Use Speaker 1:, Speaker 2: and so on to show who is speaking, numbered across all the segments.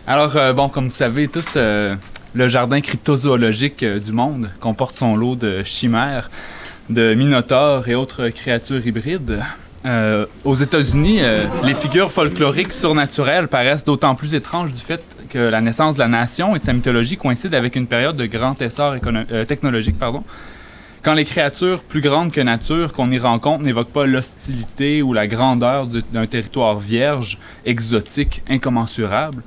Speaker 1: Bon, comme vous savez tous, le jardin cryptozoologique du monde comporte son lot de chimères, de minotaures et autres créatures hybrides. Aux États-Unis, les figures folkloriques surnaturelles paraissent d'autant plus étranges du fait que la naissance de la nation et de sa mythologie coïncide avec une période de grand essor technologique, quand les créatures plus grandes que nature qu'on y rencontre n'évoquent pas l'hostilité ou la grandeur d'un territoire vierge, exotique, incommensurable.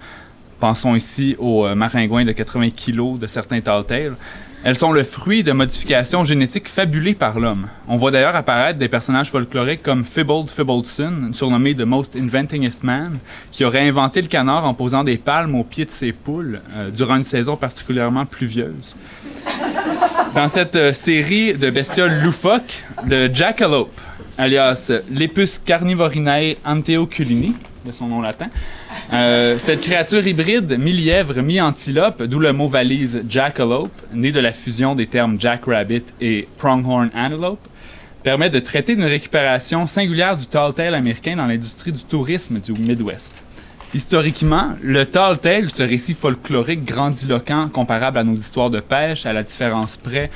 Speaker 1: Pensons ici aux maringouins de 80 kg de certains tall-tales. Elles sont le fruit de modifications génétiques fabulées par l'homme. On voit d'ailleurs apparaître des personnages folkloriques comme Fibbled Fibbledson, surnommé The Most Inventingest Man, qui aurait inventé le canard en posant des palmes au pied de ses poules durant une saison particulièrement pluvieuse. Dans cette série de bestioles loufoques, le jackalope, alias Lepus carnivorinae anteoculini, de son nom latin, cette créature hybride mi-lièvre, mi-antilope, d'où le mot valise jackalope, né de la fusion des termes jackrabbit et pronghorn antelope, permet de traiter d'une récupération singulière du tall-tale américain dans l'industrie du tourisme du Midwest. Historiquement, le tall-tale, ce récit folklorique grandiloquent comparable à nos histoires de pêche, à la différence près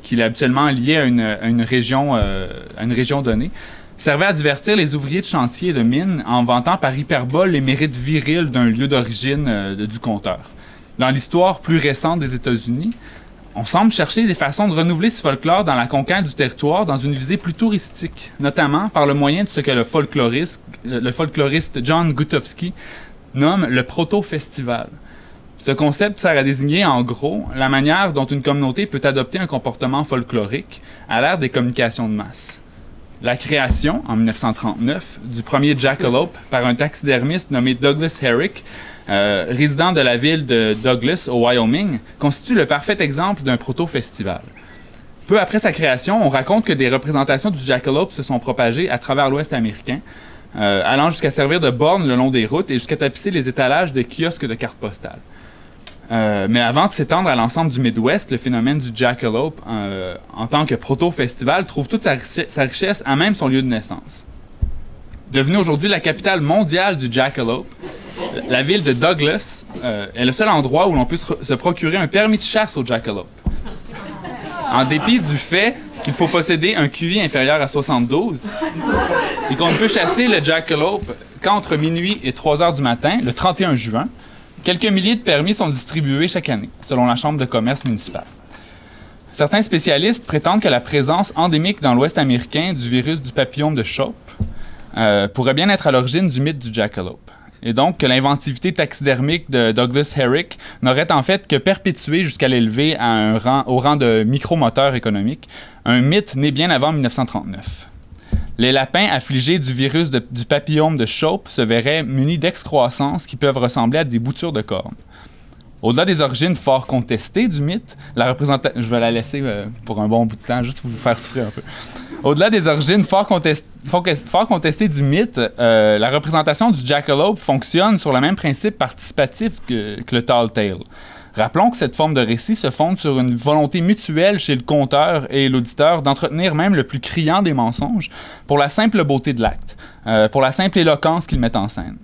Speaker 1: qu'il est habituellement lié à une région donnée, servait à divertir les ouvriers de chantier et de mine en vantant par hyperbole les mérites virils d'un lieu d'origine du conteur. Dans l'histoire plus récente des États-Unis, on semble chercher des façons de renouveler ce folklore dans la conquête du territoire dans une visée plus touristique, notamment par le moyen de ce que le folkloriste John Gutowski nomme le proto-festival. Ce concept sert à désigner, en gros, la manière dont une communauté peut adopter un comportement folklorique à l'ère des communications de masse. La création, en 1939, du premier jackalope par un taxidermiste nommé Douglas Herrick, résident de la ville de Douglas, au Wyoming, constitue le parfait exemple d'un proto-festival. Peu après sa création, on raconte que des représentations du jackalope se sont propagées à travers l'Ouest américain, allant jusqu'à servir de borne le long des routes et jusqu'à tapisser les étalages des kiosques de cartes postales. Mais avant de s'étendre à l'ensemble du Midwest, le phénomène du jackalope, en tant que proto-festival, trouve toute sa richesse à même son lieu de naissance. Devenue aujourd'hui la capitale mondiale du jackalope, la ville de Douglas est le seul endroit où l'on peut se procurer un permis de chasse au jackalope. En dépit du fait qu'il faut posséder un QI inférieur à 72 et qu'on ne peut chasser le jackalope qu'entre minuit et 3 heures du matin, le 31 juin, quelques milliers de permis sont distribués chaque année, selon la Chambre de commerce municipale. Certains spécialistes prétendent que la présence endémique dans l'Ouest américain du virus du papillome de Shope pourrait bien être à l'origine du mythe du jackalope. Et donc que l'inventivité taxidermique de Douglas Herrick n'aurait en fait que perpétué jusqu'à l'élever au rang de micromoteur économique, un mythe né bien avant 1939. Les lapins affligés du virus du papillome de Shope se verraient munis d'excroissances qui peuvent ressembler à des boutures de cornes. Au-delà des origines fort contestées du mythe, la représentation... Je vais la laisser pour un bon bout de temps, juste pour vous faire souffrir un peu. Au-delà des origines fort contestées du mythe, la représentation du jackalope fonctionne sur le même principe participatif que le tall tale. Rappelons que cette forme de récit se fonde sur une volonté mutuelle chez le conteur et l'auditeur d'entretenir même le plus criant des mensonges pour la simple beauté de l'acte, pour la simple éloquence qu'il met en scène.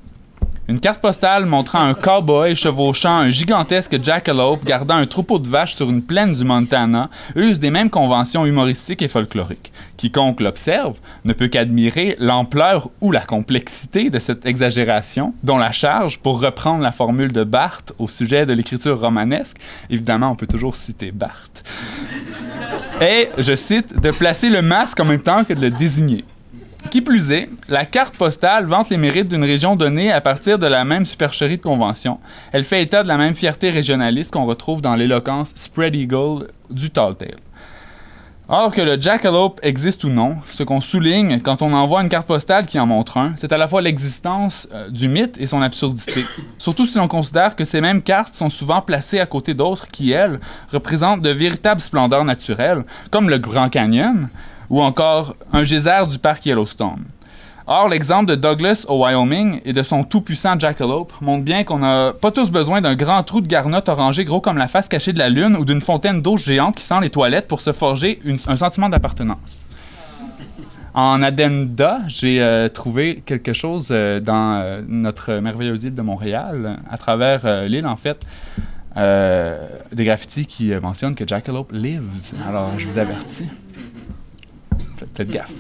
Speaker 1: Une carte postale montrant un cow-boy chevauchant un gigantesque jackalope gardant un troupeau de vaches sur une plaine du Montana use des mêmes conventions humoristiques et folkloriques. Quiconque l'observe ne peut qu'admirer l'ampleur ou la complexité de cette exagération, dont la charge, pour reprendre la formule de Barthes au sujet de l'écriture romanesque, évidemment on peut toujours citer Barthes, est, je cite, de placer le masque en même temps que de le désigner. Qui plus est, la carte postale vante les mérites d'une région donnée à partir de la même supercherie de convention. Elle fait état de la même fierté régionaliste qu'on retrouve dans l'éloquence spread eagle du tall tale. Or, que le jackalope existe ou non, ce qu'on souligne quand on envoie une carte postale qui en montre un, c'est à la fois l'existence du mythe et son absurdité. Surtout si l'on considère que ces mêmes cartes sont souvent placées à côté d'autres qui, elles, représentent de véritables splendeurs naturelles, comme le Grand Canyon, ou encore un geyser du parc Yellowstone. Or, l'exemple de Douglas au Wyoming et de son tout-puissant jackalope montre bien qu'on n'a pas tous besoin d'un grand trou de garnotte orangé gros comme la face cachée de la lune ou d'une fontaine d'eau géante qui sent les toilettes pour se forger un sentiment d'appartenance. En addenda, j'ai trouvé quelque chose dans notre merveilleuse île de Montréal, à travers l'île en fait, des graffitis qui mentionnent que Jackalope lives. Alors je vous avertis, faites gaffe.